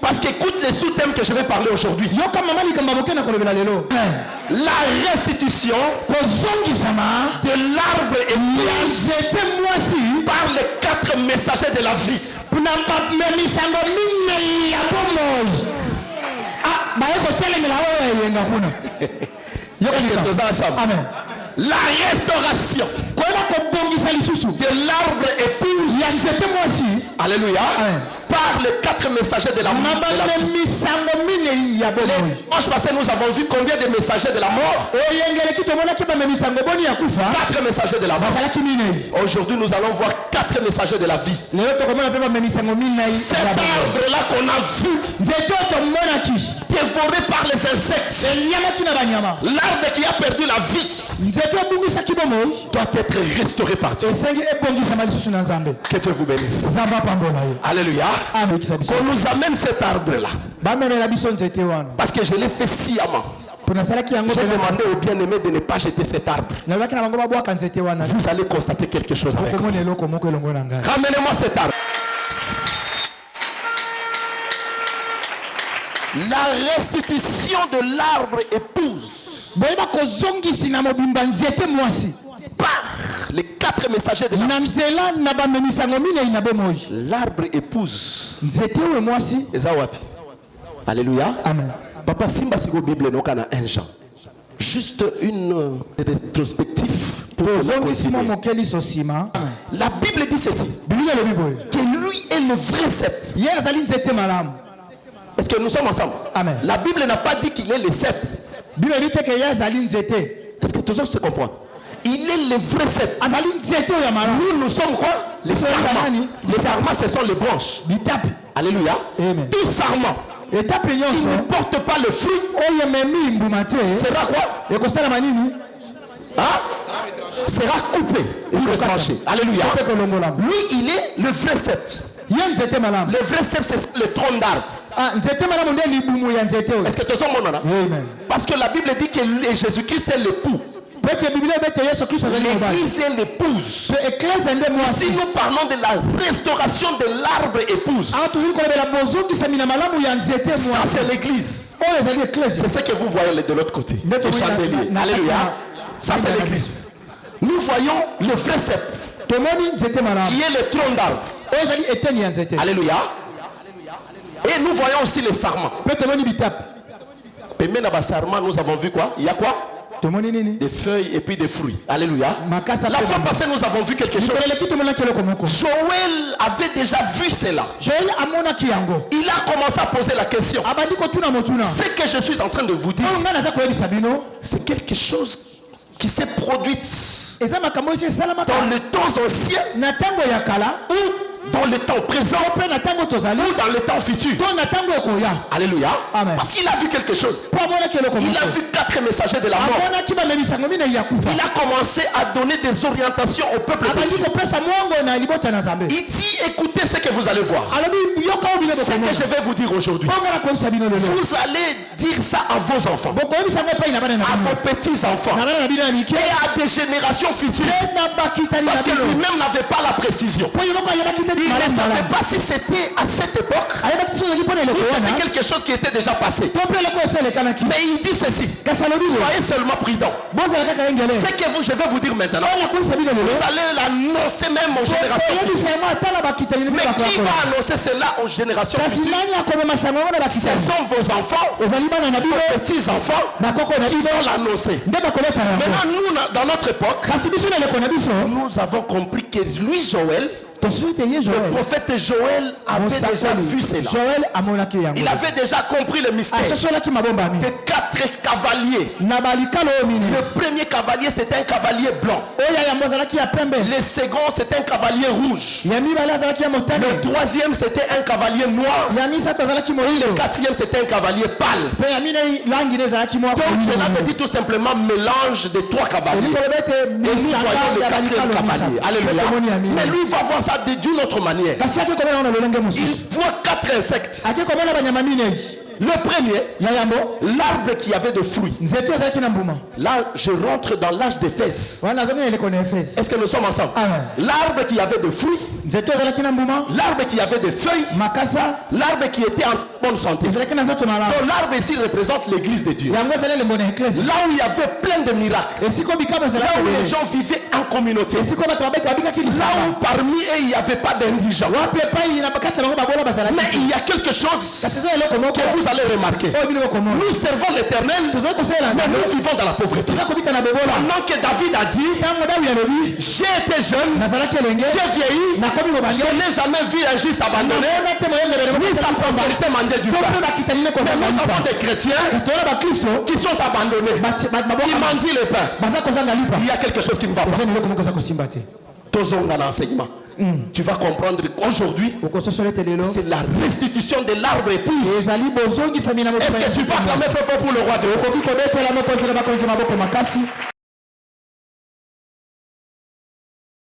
Parce qu'écoute les sous-thèmes que je vais parler aujourd'hui. La restitution de l'arbre épouse par les 4 messagers de la vie. Amen. La restauration de l'arbre épouse. Alléluia. Amen. Par les 4 messagers de la mort. Dimanche passé, nous avons vu combien de messagers de la mort? 4 messagers de la mort. Aujourd'hui, nous allons voir 4 messagers de la vie. Cet arbre-là qu'on a vu dévoré par les insectes, l'arbre qui a perdu la vie doit être restauré par Dieu. Que Dieu vous bénisse. Alléluia. Qu'on nous amène cet arbre-là. Parce que je l'ai fait sciemment. J'ai demandé aux bien-aimés de ne pas jeter cet arbre. Vous allez constater quelque chose avec moi. Ramenez-moi cet arbre. La restitution de l'arbre épouse par les 4 messagers de l'arbre épouse. Alléluia. Amen. Papa Simba Sigo Bible no kana 1 Jean. Juste une rétrospective. La Bible dit ceci. Que lui est le vrai cep. Est-ce que nous sommes ensemble? Amen. La Bible n'a pas dit qu'il est le cep. Est-ce que tout ça se comprend? Il est le vrai cep. Nous sommes quoi? Les sarments. Les sarments, ce sont les branches. Alléluia. Amen. Tout sarment qui ne porte pas le fruit sera quoi? Hein? Sera coupé ou retranché. Alléluia. Lui, il est le vrai cep. Le vrai cep, c'est le tronc d'arbre. Est-ce que tu es mon nom? Parce que la Bible dit que Jésus-Christ est l'époux. L'église est l'épouse. Si nous parlons de la restauration de l'arbre épouse, ça c'est l'église. C'est ce que vous voyez de l'autre côté. Le chandelier. Alléluia. Ça c'est l'église. Nous voyons le vrai cep qui est le tronc d'arbre. Alléluia. Et nous voyons aussi les sarments. Nous avons vu quoi? Il y a quoi? Des feuilles et puis des fruits. Alléluia. La fois passée, nous avons vu quelque chose. Joël avait déjà vu cela. Il a commencé à poser la question. Ce que je suis en train de vous dire, c'est quelque chose qui s'est produit dans le temps ancien ou dans le temps présent ou dans le temps futur. Alléluia. Amen. Parce qu'il a vu quelque chose. Il a vu 4 messagers de la mort. Il a commencé à donner des orientations au peuple petit. Il dit, écoutez ce que vous allez voir. Ce que je vais vous dire aujourd'hui. Vous allez dire ça à vos enfants, à vos petits-enfants et à des générations futures. Parce que lui-même n'avait pas la précision. Il ne savait pas si c'était à cette époque ou c'était quelque chose qui était déjà passé. Mais il dit ceci: soyez seulement prudents. Ce que je vais vous dire maintenant, vous allez l'annoncer même aux générations futures. Mais qui va annoncer cela aux générations futures? Ce sont vos enfants, vos petits-enfants qui vont l'annoncer. Maintenant, nous, dans notre époque, nous avons compris que lui, Joël, le prophète Joël avait déjà vu cela. Il avait déjà compris le mystère de 4 cavaliers. Le premier cavalier, c'était un cavalier blanc. Le second, c'était un cavalier rouge. Le troisième, c'était un cavalier noir. Le quatrième, c'était un cavalier pâle. Donc cela veut dire tout simplement mélange des 3 cavaliers. Et nous voyons le 4e cavalier. Alléluia. Mais lui va voir ça d'une autre manière. Il voit 4 insectes. Le premier, l'arbre qui avait de fruits. Là, je rentre dans l'âge d'Éphèse. Est-ce que nous sommes ensemble? L'arbre qui avait de fruits, l'arbre qui avait de feuilles, l'arbre qui était bonne santé. Donc l'arbre ici représente l'église de Dieu. Là où il y avait plein de miracles. Là où les gens vivaient en communauté. Là où parmi eux il n'y avait pas d'indigents. Mais il y a quelque chose que vous allez remarquer. Nous servons l'Éternel, mais nous vivons dans la pauvreté. Pendant que David a dit, j'ai été jeune, j'ai vieilli, je n'ai jamais vu un juste abandonné, ni sa prospérité manger du pain. Mais nous avons des chrétiens qui sont abandonnés, qui mangent le pain. Il y a quelque chose qui ne va pas. Dans l'enseignement, tu vas comprendre qu'aujourd'hui c'est la restitution de l'arbre épouse. Est-ce que tu peux acclamer très fort pour le roi de Dieu?